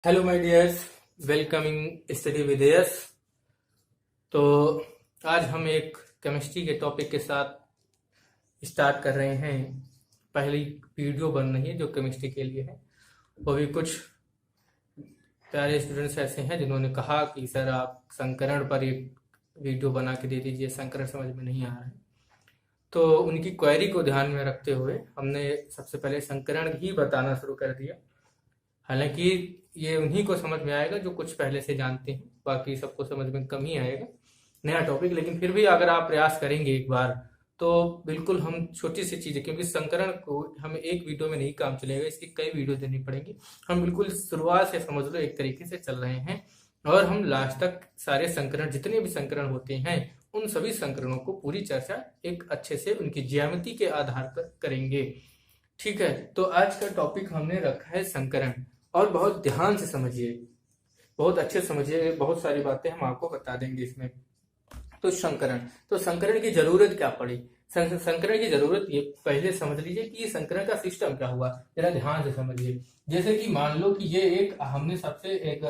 Hello my dears, welcoming study with yes. तो आज हम एक केमिस्ट्री के टॉपिक के साथ स्टार्ट कर रहे हैं। पहली वीडियो बन रही है जो केमिस्ट्री के लिए है। वो भी कुछ प्यारे स्टूडेंट्स ऐसे हैं जिन्होंने कहा कि सर आप संकरण पर एक वीडियो बना के दे दीजिए, संकरण समझ में नहीं आ रहा है। तो उनकी क्वेरी को ध्यान में रखते हुए हमने सबसे पहले संकरण ही बताना शुरू कर दिया। हालांकि ये उन्हीं को समझ में आएगा जो कुछ पहले से जानते हैं, बाकी सबको समझ में कम ही आएगा नया टॉपिक। लेकिन फिर भी अगर आप प्रयास करेंगे एक बार तो बिल्कुल हम छोटी सी चीजें, क्योंकि संकरण को हमें एक वीडियो में नहीं काम चलेगा, इसकी कई वीडियो देनी पड़ेंगी। हम बिल्कुल शुरुआत से समझ लो एक तरीके से चल रहे हैं और हम लास्ट तक सारे संकरण, जितने भी संकरण होते हैं उन सभी संकरणों को पूरी चर्चा एक अच्छे से उनकी ज्यामिति के आधार पर करेंगे। ठीक है, तो आज का टॉपिक हमने रखा है संकरण। और बहुत ध्यान से समझिए, बहुत अच्छे समझिए, बहुत सारी बातें हम आपको बता देंगे इसमें। तो संकरण की जरूरत क्या पड़ी? संकरण की जरूरत ये पहले समझ लीजिए कि ये संकरण का सिस्टम क्या हुआ, जरा ध्यान से समझिए। जैसे कि मान लो कि ये एक हमने सबसे एक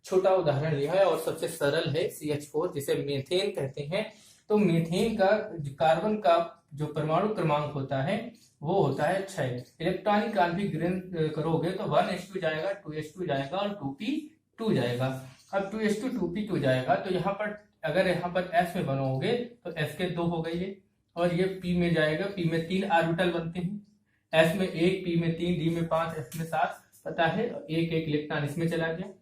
छोटा उदाहरण लिया है और सबसे सरल है CH4, जिसे मीथेन कहते हैं। तो मीथेन का कार्बन का जो परमाणु क्रमांक होता है वो होता है 6। इलेक्ट्रॉनिक कॉन्फ़िगरेशन करोगे तो 1s2 जाएगा, 2s2 जाएगा और 2p2 जाएगा। अब 2s2 2p2 जाएगा तो यहाँ पर अगर यहाँ पर s में बनोगे तो s के 2 हो गई है, और ये p में जाएगा, p में 3 ऑर्बिटल बनते हैं, s में 1, p में 3, d में 5, s में 7, पता है, एक एक इलेक्ट्रॉन इसमें चला गया।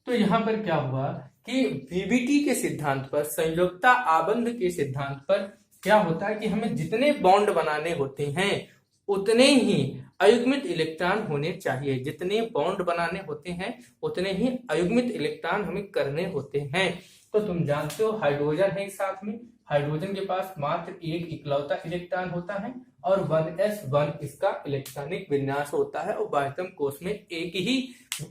तो यहाँ पर क्या हुआ कि VBT के सिद्धांत पर, संयोजकता आबंध के सिद्धांत पर क्या होता है कि हमें जितने बॉन्ड बनाने होते हैं उतने ही अयुग्मित इलेक्ट्रॉन होने चाहिए। जितने बॉन्ड बनाने होते हैं उतने ही अयुग्मित इलेक्ट्रॉन हमें करने होते हैं। तो तुम जानते हो हाइड्रोजन है साथ में, हाइड्रोजन के पास मात्र एक इकलौता इलेक्ट्रॉन होता है और 1s1 इसका इलेक्ट्रॉनिक विन्यास होता है, और बाह्यतम कोश में एक ही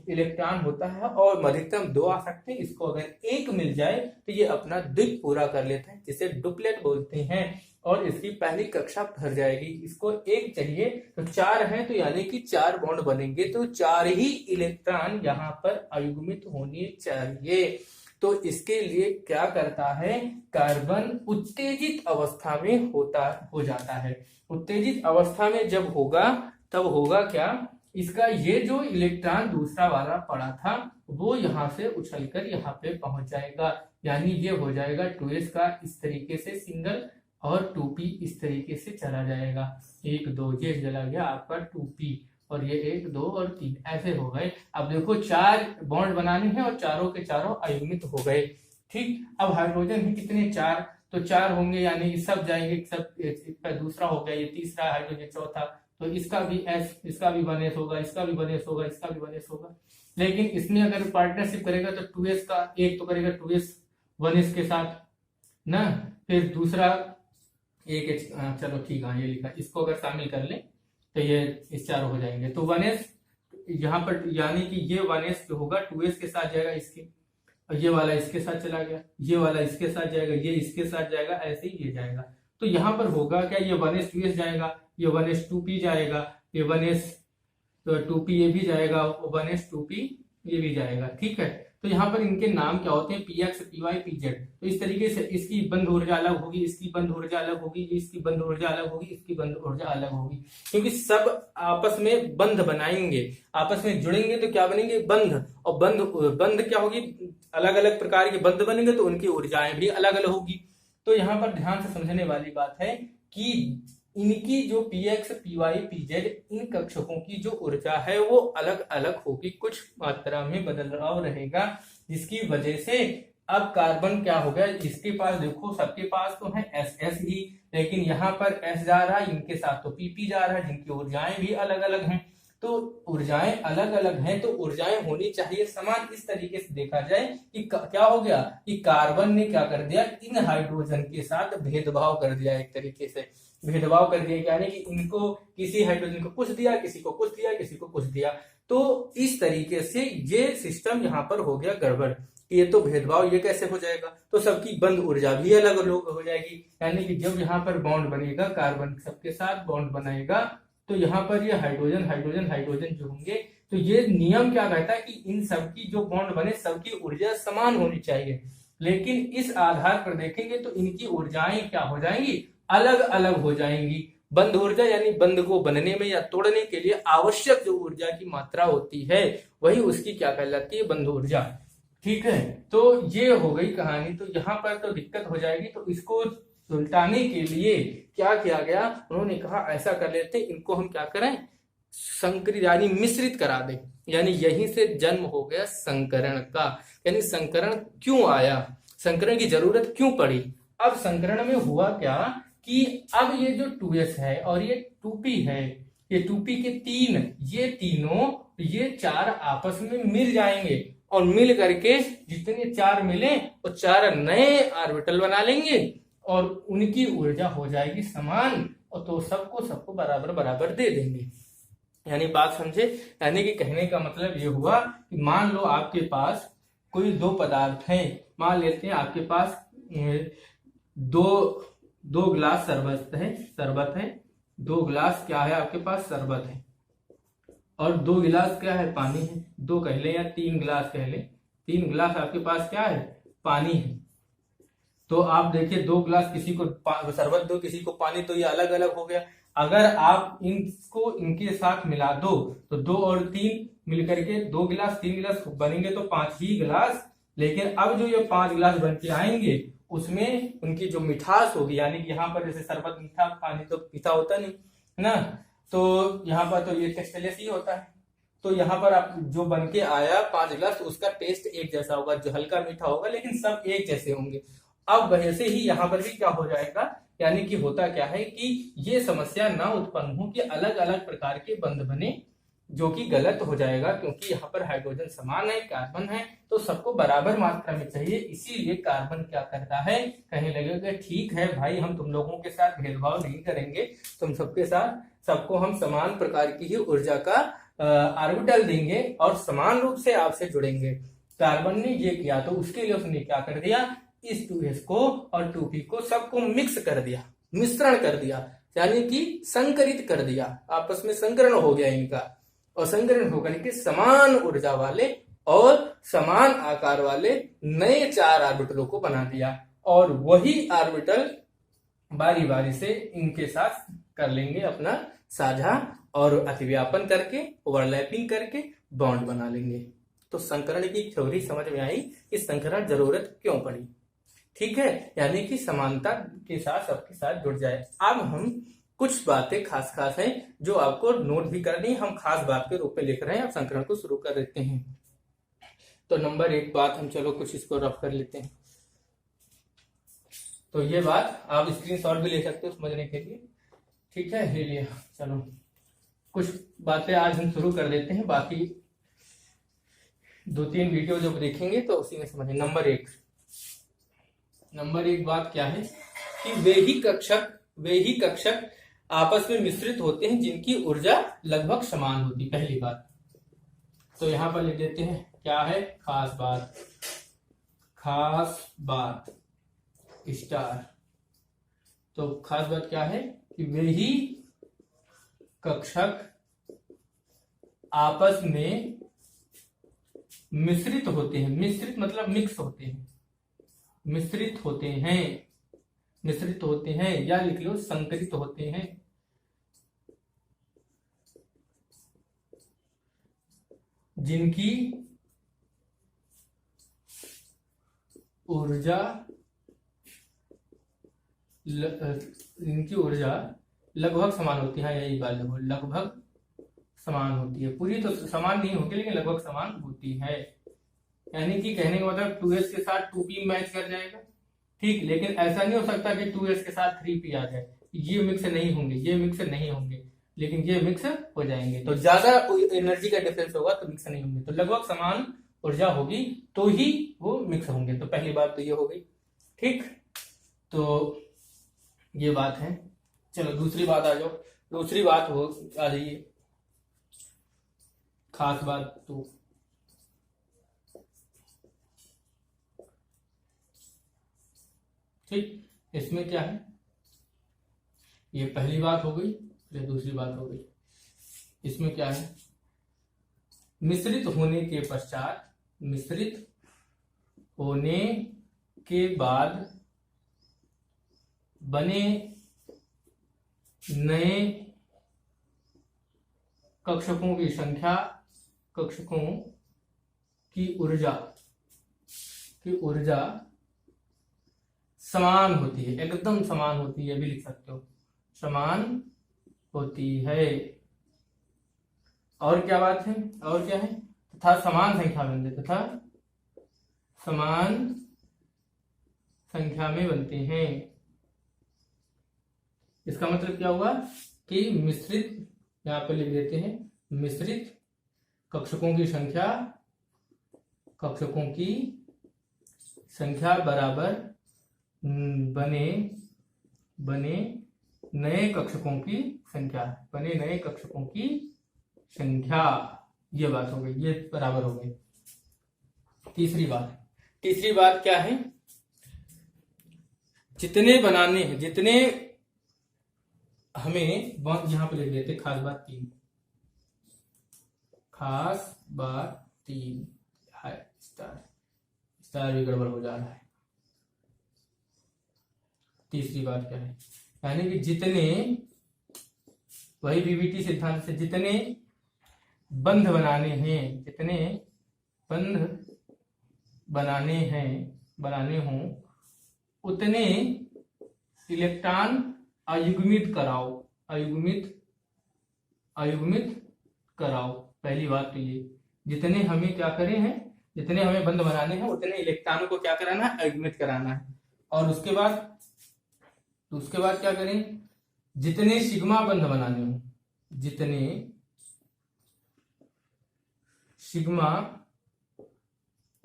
इलेक्ट्रॉन होता है और अधिकतम 2 आ सकते हैं। इसको अगर एक मिल जाए तो ये अपना द्वीप पूरा कर लेता है, जिसे डुप्लेट बोलते हैं, और इसकी पहली कक्षा भर जाएगी। इसको एक चाहिए तो 4 है, तो यानी कि 4 बॉन्ड बनेंगे, तो 4 ही इलेक्ट्रॉन यहाँ पर अयुग्मित होने चाहिए। तो इसके लिए क्या करता है, कार्बन उत्तेजित अवस्था में हो जाता है। उत्तेजित अवस्था में जब होगा तब होगा क्या, इसका ये जो इलेक्ट्रॉन दूसरा वाला पड़ा था वो यहाँ से उछलकर यहाँ पे पहुंच जाएगा, यानी ये हो जाएगा 2s का इस तरीके से सिंगल, और 2p इस तरीके से चला जाएगा। 1 2 ये चला गया आपका 2p, और ये 1 2 और 3 ऐसे हो गए। अब देखो 4 बॉन्ड बनाने हैं और चारों के चारों अयुग्मित हो गए। ठीक, अब हाइड्रोजन है कितने, 4, तो 4 होंगे, यानी सब जाएंगे, सब दूसरा हो गया, ये तीसरा हाइड्रोजन चौथा, तो इसका भी s, इसका भी 1s होगा, इसका भी 1s होगा, इसका भी 1s होगा। लेकिन इसमें अगर पार्टनरशिप करेगा तो 2s का एक तो करेगा 2s 1s के साथ ना, फिर दूसरा एक चलो ठीक है, ये लिखा, इसको अगर शामिल कर ले तो ये इस चारों हो जाएंगे। तो 1s यहाँ पर, यानी कि ये 1s जो होगा 2s के साथ जाएगा इसके, और ये वाला इसके साथ चला गया, ये वाला इसके साथ जाएगा, ये इसके साथ जाएगा, ऐसे ही ये जाएगा। तो यहाँ पर होगा क्या, ये 1s 2s जाएगा, ये 1s 2p जाएगा, ये 1s 2p ये भी जाएगा, 1s 2p ये भी जाएगा। ठीक है, तो यहाँ पर इनके नाम क्या होते हैं, px py pz। तो इस तरीके से इसकी बंध ऊर्जा अलग होगी, इसकी बंध ऊर्जा अलग होगी, इसकी बंध ऊर्जा अलग होगी, इसकी बंध ऊर्जा अलग होगी, क्योंकि सब आपस में बंध बनाएंगे, आपस में जुड़ेंगे तो क्या बनेंगे, बंध। और बंध क्या होगी, अलग अलग प्रकार के बंध बनेंगे तो उनकी ऊर्जाएं भी अलग अलग होगी। तो यहाँ पर ध्यान से समझने वाली बात है कि इनकी जो px py pz इन कक्षकों की जो ऊर्जा है वो अलग अलग होगी, कुछ मात्रा में बदलाव रहेगा, जिसकी वजह से अब कार्बन क्या हो गया, इसके पास देखो सबके पास तो है SS ही, लेकिन यहाँ पर S जा रहा है, इनके साथ तो PP जा रहा है, जिनकी ऊर्जाएं भी अलग अलग हैं। तो ऊर्जाएं अलग अलग हैं तो ऊर्जाएं होनी चाहिए समान। इस तरीके से देखा जाए कि क्या हो गया कि कार्बन ने क्या कर दिया, इन हाइड्रोजन के साथ भेदभाव कर दिया, एक तरीके से भेदभाव कर दिया, यानी कि इनको किसी हाइड्रोजन को कुछ दिया, किसी को कुछ दिया, किसी को कुछ दिया। तो इस तरीके से ये सिस्टम यहाँ पर हो गया गड़बड़, ये तो भेदभाव, ये कैसे हो जाएगा, तो सबकी बंध ऊर्जा भी अलग अलग हो जाएगी। यानी कि जब यहाँ पर बॉन्ड बनेगा, कार्बन सबके साथ बॉन्ड बनाएगा, तो यहाँ पर ये हाइड्रोजन हाइड्रोजन हाइड्रोजन जो होंगे तो ये नियम क्या कहता है कि इन सबकी जो बॉन्ड बने सबकी ऊर्जा समान होनी चाहिए, लेकिन इस आधार पर देखेंगे तो इनकी ऊर्जाएं क्या हो जाएंगी, अलग अलग हो जाएंगी। बंध ऊर्जा यानी बंध को बनने में या तोड़ने के लिए आवश्यक जो ऊर्जा की मात्रा होती है वही उसकी क्या कहलाती है, बंध ऊर्जा। ठीक है, तो ये हो गई कहानी। तो यहाँ पर तो दिक्कत हो जाएगी, तो इसको सुलटाने के लिए क्या किया गया, उन्होंने कहा ऐसा कर लेते इनको हम क्या करें, संकरित यानी मिश्रित करा दें। यानी यहीं से जन्म हो गया संकरण का। यानी संकरण क्यों आया, संकरण की जरूरत क्यों पड़ी। अब संकरण में हुआ क्या कि अब ये जो 2s है और ये 2p है, ये 2p के ये चार आपस में मिल जाएंगे और मिल करके जितने चार मिले वो चार नए ऑर्बिटल बना लेंगे और उनकी ऊर्जा हो जाएगी समान, और तो सबको बराबर बराबर दे देंगे। यानी बात समझे, यानी कि कहने का मतलब ये हुआ कि मान लो आपके पास कोई दो पदार्थ हैं, मान लेते हैं आपके पास दो गिलास शरबत है, दो गिलास क्या है आपके पास, शरबत है, और दो गिलास क्या है, पानी है। दो कह ले या 3 गिलास कह ले, 3 गिलास आपके पास क्या है, पानी है। तो आप देखिए 2 गिलास किसी को शरबत दो, किसी को पानी, तो ये अलग अलग हो गया। अगर आप इनको इनके साथ मिला दो तो 2 और 3 मिलकर के 2 गिलास 3 गिलास बनेंगे तो 5 ही गिलास। लेकिन अब जो ये 5 गिलास बन के आएंगे उसमें उनकी जो मिठास होगी, यानी कि यहाँ पर जैसे शरबत मीठा, पानी तो मीठा होता नहीं ना, तो यहाँ पर तो ये टेस्टलेस ही होता है। तो यहाँ पर आप जो बन के आया 5 गिलास, उसका टेस्ट एक जैसा होगा, जो हल्का मीठा होगा, लेकिन सब एक जैसे होंगे। अब वैसे ही यहाँ पर भी क्या हो जाएगा, यानी कि होता क्या है कि ये समस्या ना उत्पन्न हो कि अलग अलग प्रकार के बंध बने, जो कि गलत हो जाएगा, क्योंकि यहाँ पर हाइड्रोजन समान है, कार्बन है, तो सबको बराबर मात्रा में चाहिए। इसीलिए कार्बन क्या करता है, कहने लगेगा ठीक है भाई, हम तुम लोगों के साथ भेदभाव नहीं करेंगे, तुम सबके साथ सबको हम समान प्रकार की ही ऊर्जा का ऑर्बिटल देंगे और समान रूप से आपसे जुड़ेंगे। कार्बन ने ये किया, तो उसके लिए उसने क्या कर दिया, इस 2s को और 2p को सबको मिक्स कर दिया, मिश्रण कर दिया, यानी कि संकरित कर दिया, आपस में संकरण हो गया इनका, और संकरण होकर के समान ऊर्जा वाले और समान आकार वाले नए 4 ऑर्बिटलों को बना दिया, और वही ऑर्बिटल बारी बारी से इनके साथ कर लेंगे अपना साझा और अतिव्यापन करके, ओवरलैपिंग करके बॉन्ड बना लेंगे। तो संकरण की थ्योरी समझ में आई कि संकरण जरूरत क्यों पड़ी। ठीक है, यानी कि समानता के साथ सबके साथ जुड़ जाए। अब हम कुछ बातें खास हैं जो आपको नोट भी करनी, हम खास बात के रूप में लिख रहे हैं। अब संकरण को शुरू कर देते हैं। तो नंबर 1 बात हम चलो कुछ इसको रफ कर लेते हैं। तो ये बात आप स्क्रीनशॉट भी ले सकते हो समझने के लिए। ठीक है, ले लिया। चलो कुछ बातें आज हम शुरू कर देते हैं, बाकी 2-3 वीडियो जब देखेंगे तो उसी में समझें। नंबर एक बात क्या है कि वे ही कक्षक आपस में मिश्रित होते हैं जिनकी ऊर्जा लगभग समान होती। पहली बात तो यहां पर लिख देते हैं, क्या है, खास बात स्टार। तो खास बात क्या है कि वे ही कक्षक आपस में मिश्रित होते हैं। मिश्रित मतलब मिक्स होते हैं, मिश्रित होते हैं या लिख लो संकरित होते हैं, जिनकी ऊर्जा लगभग समान होती है। यही बात लगभग समान होती है, पूरी तो समान नहीं होती लेकिन लगभग समान होती है। यानी कि कहने का मतलब 2s के साथ 2p मैच कर जाएगा, ठीक, लेकिन ऐसा नहीं हो सकता कि 2s के साथ 3p आ जाए। ये मिक्स नहीं होंगे, लेकिन ये मिक्स हो जाएंगे। तो ज्यादा एनर्जी का डिफरेंस होगा तो मिक्स नहीं होंगे, तो लगभग समान ऊर्जा होगी तो ही वो मिक्स होंगे। तो पहली बात तो ये हो गई, ठीक। तो ये बात है। चलो दूसरी बात आ जाओ, दूसरी बात हो आ जाइए, खास बात। तो ठीक, इसमें क्या है, ये पहली बात हो गई, ये दूसरी बात हो गई। इसमें क्या है, मिश्रित होने के पश्चात, मिश्रित होने के बाद बने नए कक्षकों की संख्या, कक्षकों की ऊर्जा समान होती है, एकदम समान होती है, भी लिख सकते हो, समान होती है। और क्या बात है, और क्या है, तथा समान संख्या बनते, तथा समान संख्या में बनते हैं। इसका मतलब क्या हुआ कि मिश्रित, यहां पर लिख देते हैं, मिश्रित कक्षकों की संख्या बराबर बने नए कक्षकों की संख्या, ये बात हो गई, ये बराबर हो गई। तीसरी बात क्या है, जितने बनाने हैं, जितने हमें यहां पर लिख देते, खास बात तीन है, स्टार भी गड़बड़ हो जा रहा है। तीसरी बात क्या है, यानी कि जितने, वही बीबीटी सिद्धांत से, जितने बंध बनाने हों उतने इलेक्ट्रॉन अयुग्मित कराओ। पहली बात तो ये, जितने हमें क्या करे हैं, जितने हमें बंध बनाने हैं उतने इलेक्ट्रॉनों को क्या कराना है, अयुग्मित कराना है। और उसके बाद क्या करें, जितने सिग्मा बंध बनाने हों, जितने सिग्मा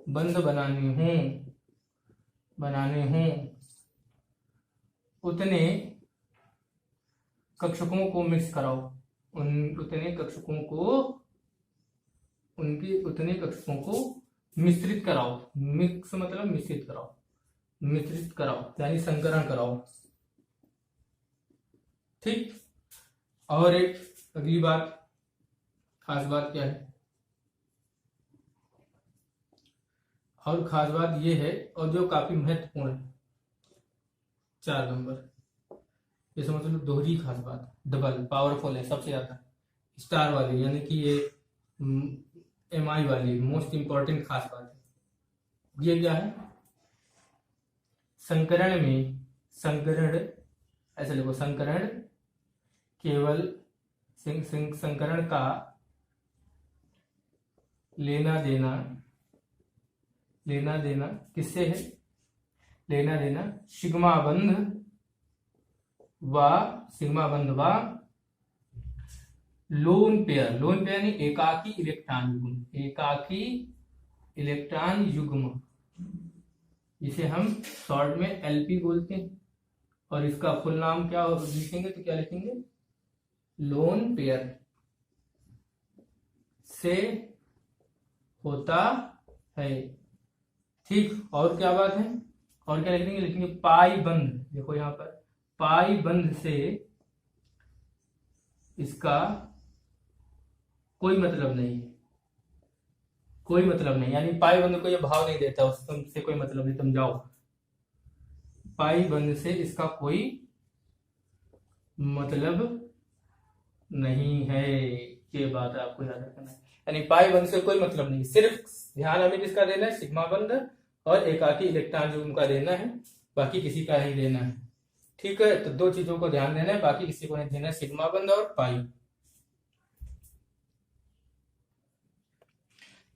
बंध बनाने हों उतने कक्षकों को मिक्स कराओ, उतने कक्षकों को मिश्रित कराओ। मिक्स मतलब मिश्रित कराओ यानी संकरण कराओ, ठीक। और एक अगली बात, खास बात क्या है, और खास बात ये है, और जो काफी महत्वपूर्ण है, 4 नंबर, ये समझ लो दोहरी खास बात, डबल पावरफुल है सबसे ज्यादा, स्टार वाली, यानी कि ये MI वाली मोस्ट इंपॉर्टेंट खास बात है। ये क्या है, संकरण ऐसे लिखो, संकरण केवल संकरण का लेना देना किससे है, लेना देना सिग्मा बंध व लोन पेयर यानी एकाकी इलेक्ट्रॉन युग्म, जिसे हम शॉर्ट में LP बोलते हैं। और इसका फुल नाम क्या लिखेंगे, तो क्या लिखेंगे, लोन पेयर से होता है, ठीक। और क्या बात है, और क्या लिखेंगे, पाई बंध, देखो यहाँ पर पाई बंध से इसका कोई मतलब नहीं, यानी पाई बंध को ये भाव नहीं देता, उससे कोई मतलब नहीं, तुम जाओ। पाई बंध से इसका कोई मतलब नहीं है, ये बात आपको याद रखना है। यानी पाई बंध से कोई मतलब नहीं, सिर्फ ध्यान हमें किसका देना है, सिग्मा बंध और एकाकी इलेक्ट्रॉन युग्म का देना है, बाकी किसी का नहीं देना है, ठीक है। तो 2 चीजों को ध्यान देना है, बाकी किसी को नहीं देना है, सिग्मा बंध और पाई,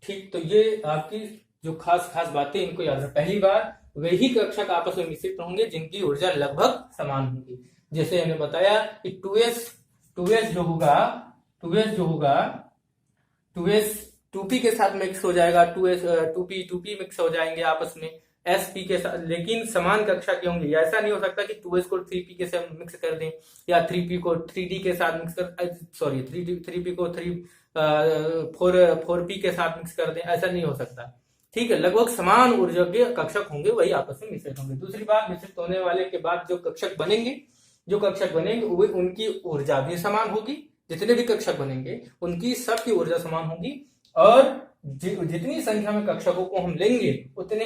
ठीक। तो ये आपकी जो खास बातें, इनको याद रखना। पहली बात, वही कक्षक आपस में मिश्रित होंगे जिनकी ऊर्जा लगभग समान होगी। जैसे हमने बताया कि 2s जो होगा 2p के साथ मिक्स हो जाएगा, 2p मिक्स हो जाएंगे आपस में sp के साथ, लेकिन समान कक्षा के होंगे। ऐसा नहीं हो सकता कि 2s को 3p के साथ मिक्स कर दें, या 3p को 3d के साथ मिक्स कर, सॉरी 3p को 4p के साथ मिक्स कर दें, ऐसा नहीं हो सकता, ठीक है। लगभग समान ऊर्जा के कक्षक होंगे, वही आपस में मिश्रित होंगे। दूसरी बात, मिश्रित होने वाले के बाद जो कक्षक बनेंगे वो उनकी ऊर्जा भी समान होगी, जितने भी कक्षक बनेंगे उनकी सबकी ऊर्जा समान होगी, और जितनी संख्या में कक्षकों को हम लेंगे उतने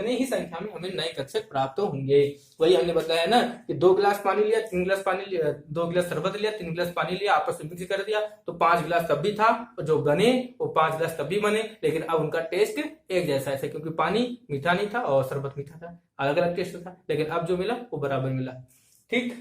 ही संख्या में हमें नए कक्षक प्राप्त होंगे। वही हमने बताया ना कि 2 गिलास पानी लिया, 3 गिलास पानी लिया, 2 गिलास शरबत लिया, 3 गिलास पानी लिया, आपस में मिक्स कर दिया तो 5 गिलास तब भी था, और जो बने वो 5 गिलास तब भी बने, लेकिन अब उनका टेस्ट एक जैसा है, क्योंकि पानी मीठा नहीं था और शरबत मीठा था, अलग अलग टेस्ट था, लेकिन अब जो मिला वो बराबर मिला। ठीक,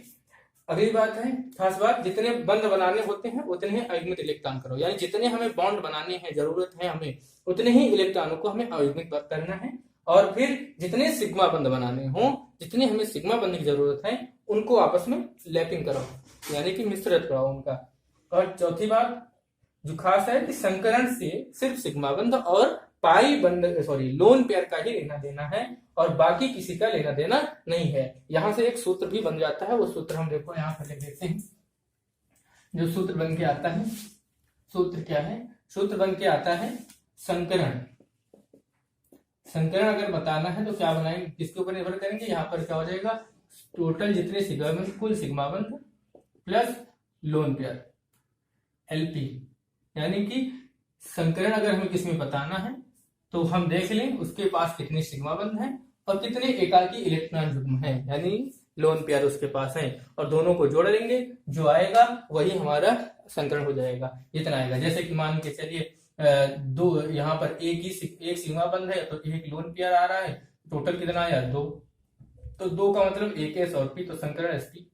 अगली बात है खास बात, जितने बंध बनाने होते हैं उतने ही अयुग्मित इलेक्ट्रॉन करो, यानी जितने हमें बॉन्ड बनाने हैं, जरूरत है हमें, उतने ही इलेक्ट्रॉनों को हमें अयुग्मित करना है। और फिर जितने सिग्मा बंध बनाने हो, जितने हमें सिग्मा बंध की जरूरत है, उनको आपस में लैपिंग कराओ, यानी कि मिश्रित कराओ उनका। और चौथी बात जो खास है कि संकरण से सिर्फ सिग्मा बंध और पाई बंध लोन पेयर का ही लेना देना है, और बाकी किसी का लेना देना नहीं है। यहां से एक सूत्र भी बन जाता है, वो सूत्र हम देखो यहां पर लिख देते हैं। जो सूत्र बन के आता है, सूत्र क्या है? सूत्र बन के आता है संकरण। संकरण अगर बताना है तो क्या बनाएंगे, किसके ऊपर निर्भर करेंगे? यहाँ पर क्या हो जाएगा, टोटल जितने सिग्मा बंध, कुल सिग्मा बंध प्लस लोन पेयर एलपी, यानी कि संकरण अगर हमें किसमें बताना है तो हम देख लें उसके पास कितने सिग्मा बंध हैं और कितने एकाकी इलेक्ट्रॉन युग्म हैं, यानी लोन पेयर उसके पास है, और दोनों को जोड़ लेंगे, जो आएगा वही हमारा संकरण हो जाएगा। इतना आएगा, जैसे कि मान के चलिए दो, यहाँ पर एक सिग्मा बंध है तो एक लोन पेयर आ रहा है, टोटल कितना आया? 2, तो 2 का मतलब एक एस और पी, तो संकरण एसपी।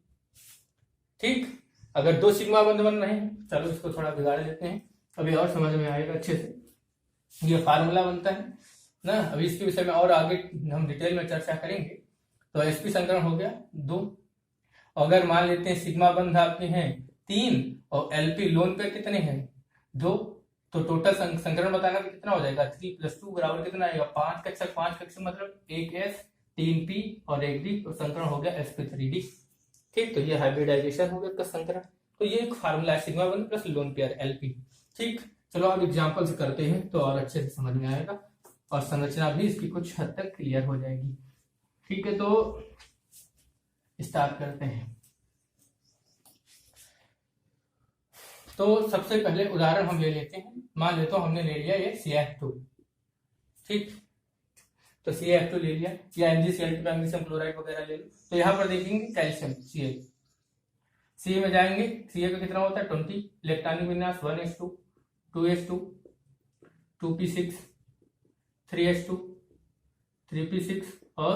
ठीक, अगर 2 सिग्मा बंध बन रहे हैं, चलो इसको थोड़ा बिगाड़ लेते हैं, अभी और समझ में आएगा अच्छे से। ये फार्मूला बनता है ना, अभी इसके विषय में और आगे हम डिटेल में चर्चा करेंगे। तो एसपी संकरण हो गया 2, अगर मान लेते हैं सिग्मा बंध आपके हैं 3 और एलपी लोन पे कितने हैं 2, तो टोटल संकरण बताना कि कितना हो जाएगा 3 + 2 बराबर कितना आएगा 5 कक्षक, 5 कक्षक मतलब 1s 3p और 1d, तो संकरण हो गया sp3d। ठीक, तो ये हाइब्रिडाइजेशन हो गया इसका संकरण। तो ये एक फार्मूला है सिग्मा बंध प्लस लोन पेयर एलपी। ठीक, चलो अब एग्जाम्पल से करते हैं तो और अच्छे से समझ में आएगा और संरचना भी इसकी कुछ हद तक क्लियर हो जाएगी। ठीक है, तो स्टार्ट करते हैं। तो सबसे पहले उदाहरण हम ले लेते हैं, मान लेते हो हमने ले लिया ये CF2। ठीक, तो CF2 ले लिया, या MgCl2 मैग्नीशियम क्लोराइड वगैरह ले लो। तो यहाँ पर देखेंगे कैल्शियम Ca में जाएंगे, Ca का कितना होता है 20, इलेक्ट्रॉनिक विन्यास 1s2 2s2 2p6 3s2 3p6 और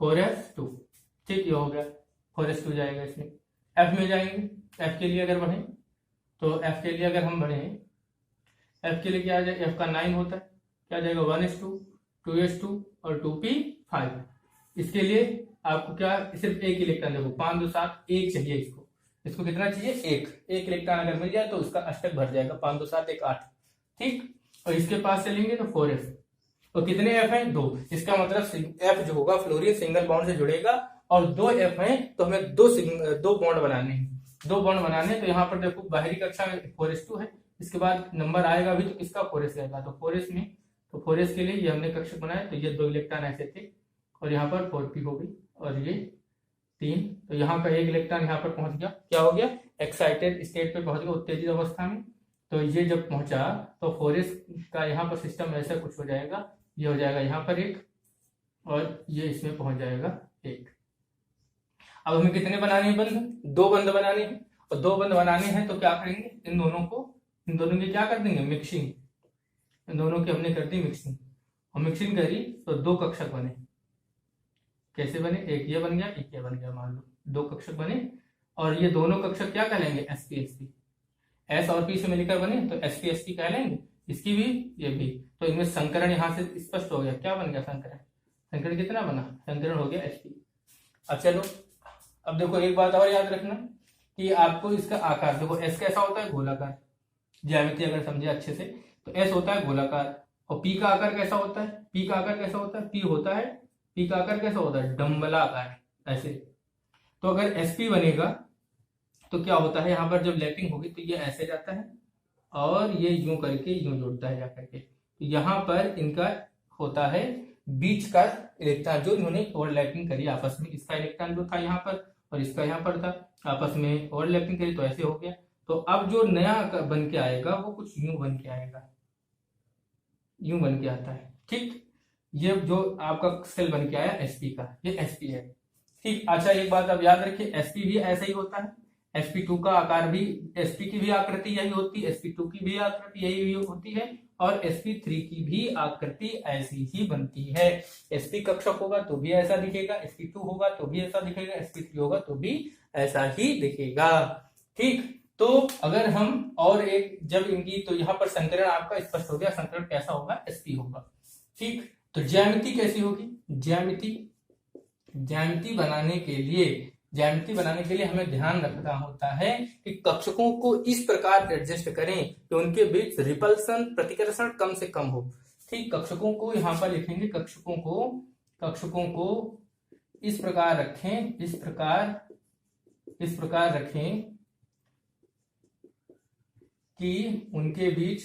4s2। ठीक, ये हो गया 4s2 जाएगा इसमें। F में जाएंगे, F के लिए अगर बढ़े तो F के लिए अगर हम बढ़े, F के लिए क्या आ जाएगा, F का 9 होता है, क्या जाएगा 1s2 2s2 और 2p5। इसके लिए आपको क्या सिर्फ एक इलेक्ट्रॉन, देखो 5 2 7 1 चाहिए, इसको कितना चाहिए, एक इलेक्ट्रॉन अगर मिल जाए तो उसका अष्टक भर जाएगा, 5 2 7 1 8। ठीक, और इसके पास चलेंगे तो 4s, तो कितने F हैं 2, इसका मतलब F जो होगा फ्लोरीन सिंगल बॉन्ड से जुड़ेगा, और 2 F हैं तो हमें दो बॉन्ड बनाने हैं, 2 बॉन्ड बनाने। तो यहाँ पर देखो बाहरी कक्षा में 4s2 है, इसके बाद नंबर आएगा अभी तो किसका 4s रहेगा, तो 4s में, तो 4s के लिए ये हमने कक्षक बनाया, तो ये 2 इलेक्ट्रॉन ऐसे थे और यहाँ पर 4p हो गई और ये 3, तो यहाँ का एक इलेक्ट्रॉन यहाँ पर पहुंच गया, क्या हो गया एक्साइटेड स्टेट पे पहुंच गया, उत्तेजित अवस्था में। तो ये जब पहुंचा तो 4s का यहाँ पर सिस्टम ऐसा कुछ हो जाएगा, ये हो जाएगा यहाँ पर 1 और ये इसमें पहुंच जाएगा 1। अब हमें कितने बनाने हैं बंध, 2 बंध बनाने हैं, और 2 बंध बनाने हैं तो क्या करेंगे, इन दोनों की क्या कर देंगे मिक्सिंग, इन दोनों की हमने कर दी मिक्सिंग, और मिक्सिंग करी तो 2 कक्षक बने। कैसे बने, एक ये बन गया एक ये बन गया, मान लो 2 कक्षक बने, और ये दोनों कक्षक क्या कहलेंगे sp s और p से मिलकर बने तो sp कहलेंगे, इसकी भी ये भी, तो इनमें संकरण यहाँ से स्पष्ट हो गया, क्या बन गया संकरण कितना बना, संकरण हो गया sp। अब चलो अब देखो एक बात और याद रखना कि आपको इसका आकार देखो, s कैसा होता है गोलाकार, ज्यामिति अगर समझे अच्छे से तो s होता है गोलाकार, और p का आकार कैसा होता है, p का आकार कैसा होता है, p का आकार कैसा होता है डम्बलाकार ऐसे। तो अगर sp बनेगा तो क्या होता है, यहाँ पर जब लैपिंग होगी तो ये ऐसे जाता है और ये यूं करके यूं जुड़ता है जाकर के, तो यहाँ पर इनका होता है बीच का इलेक्ट्रॉन जो इन्होंने ओवरलैपिंग करी आपस में, इसका इलेक्ट्रॉन जो था यहाँ पर और इसका यहाँ पर था, आपस में ओवरलैपिंग करी तो ऐसे हो गया। तो अब जो नया बन के आएगा वो कुछ यूं बन के आएगा, यूं बन के आता है। ठीक, ये जो आपका सेल बन के आया एसपी का, ये एसपी है। ठीक, अच्छा एक बात आप याद रखिए, एसपी भी ऐसा ही होता है। sp2 का आकार भी, sp की भी आकृति यही होती है, sp2 की भी आकृति यही होती है, और sp3 की भी आकृति ऐसी ही बनती है। sp कक्षक होगा तो भी ऐसा दिखेगा, sp2 होगा तो भी ऐसा दिखेगा, sp3 होगा तो भी ऐसा ही दिखेगा। ठीक, तो अगर हम और एक जब इनकी, तो यहाँ पर संकरण आपका स्पष्ट हो गया, संकरण कैसा होगा, sp होगा। ठीक, तो ज्यामिति कैसी होगी, ज्यामिति बनाने के लिए हमें ध्यान रखना होता है कि कक्षकों को इस प्रकार एडजस्ट करें कि उनके बीच रिपल्सन, प्रतिकर्षण कम से कम हो। ठीक, कक्षकों को यहां पर लिखेंगे, कक्षकों को इस प्रकार रखें, इस प्रकार रखें कि उनके बीच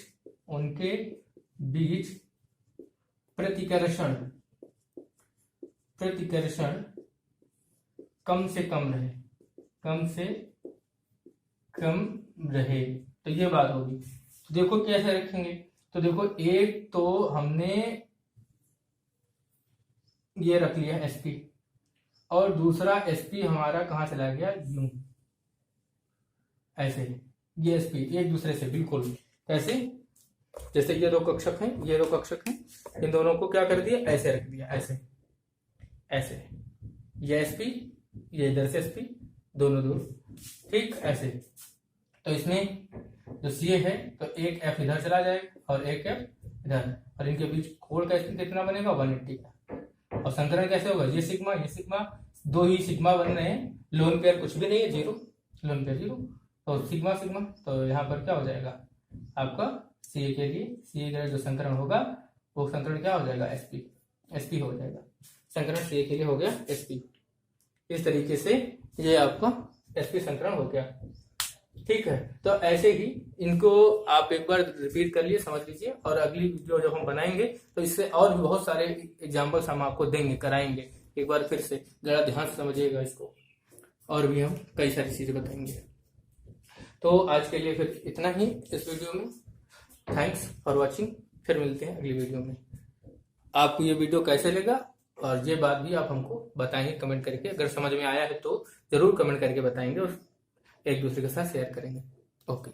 प्रतिकर्षण कम से कम रहे। तो ये बात होगी। तो देखो कैसे रखेंगे, तो देखो एक तो हमने ये रख लिया sp, और दूसरा sp हमारा कहां चला गया, यूं ऐसे, ये sp एक दूसरे से बिल्कुल कैसे, जैसे ये दो कक्षक हैं, इन दोनों को क्या कर दिया, ऐसे रख दिया, ऐसे ये sp, ये इधर से sp, दोनों दूर। ठीक, ऐसे। तो इसमें जो CA है तो एक F इधर चला जाएगा और एक F इधर, और इनके बीच कोण का स्पिन कितना बनेगा, 180 का। और संकरण कैसे होगा, ये सिग्मा, दो ही सिग्मा बन रहे हैं, लोन पेयर कुछ भी नहीं है, जीरो, लोन पेयर जीरो, तो सिग्मा, तो यहाँ पर क्या हो जाएगा आपका CA के लिए, CA का जो संकरण होगा वो संकरण क्या हो जाएगा, SP हो जाएगा। संकरण CA के लिए हो गया SP। इस तरीके से ये आपका sp संकरण हो गया। ठीक है, तो ऐसे ही इनको आप एक बार रिपीट कर लिए, समझ लीजिए, और अगली वीडियो जब हम बनाएंगे तो इससे और भी बहुत सारे एग्जाम्पल्स हम आपको देंगे, कराएंगे। एक बार फिर से जरा ध्यान से समझिएगा इसको, और भी हम कई सारी चीजें बताएंगे। तो आज के लिए फिर इतना ही इस वीडियो में। थैंक्स फॉर वॉचिंग, फिर मिलते हैं अगली वीडियो में। आपको ये वीडियो कैसे लगा, और ये बात भी आप हमको बताएंगे कमेंट करके। अगर समझ में आया है तो जरूर कमेंट करके बताएंगे, और एक दूसरे के साथ शेयर करेंगे। ओके।